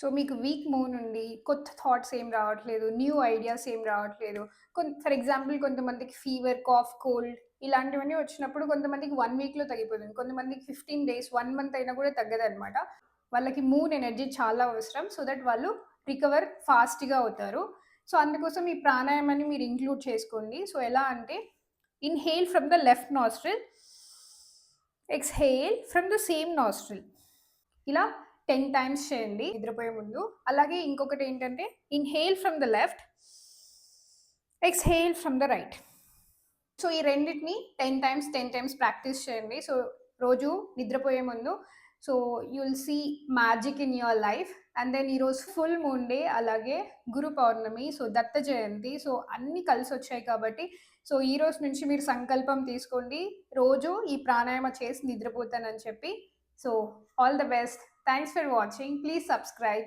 So, మీకు week mood నుండి కొత్త థాట్స్ ఏం రావట్లేదు. న్యూ ఐడియాస్ ఏం రావట్లేదు. ఫర్ ఎగ్జాంపుల్ కొంతమందికి ఫీవర్, కాఫ్, కోల్డ్ ఇలాంటివన్నీ వచ్చినప్పుడు కొంతమందికి 1 వీక్‌లో తగ్గిపోతుంది. కొంతమందికి 15 డేస్, 1 మంత్ అయినా కూడా తగ్గదనమాట. వాళ్ళకి మూన్ ఎనర్జీ చాలా అవసరం. సో దట్ వాళ్ళు రికవర్ ఫాస్ట్‌గా అవుతారు. సో, అందుకోసం ఈ ప్రాణాయామాన్ని మీరు ఇంక్లూడ్ చేసుకోండి. సో, ఎలా అంటే inhale from the left nostril, exhale from the same nostril. ఇలా 10 టైమ్స్ చేయండి నిద్రపోయే ముందు. అలాగే ఇంకొకటేంటంటే inhale from the left, exhale from the right. So, ఈ రెండిటిని 10 టైమ్స్, 10 టైమ్స్ ప్రాక్టీస్ చేయండి. సో, రోజు నిద్రపోయే ముందు so, you will see magic in your life. And then ఈరోజు ఫుల్ మూన్ డే, అలాగే గురు పౌర్ణమి, సో, దత్త జయంతి. సో, అన్నీ కలిసొచ్చాయి కాబట్టి సో, ఈరోజు నుంచి మీరు సంకల్పం తీసుకోండి. రోజు ఈ ప్రాణాయామ చేసి నిద్రపోతానని చెప్పి. So, all the best. Thanks for watching. Please subscribe.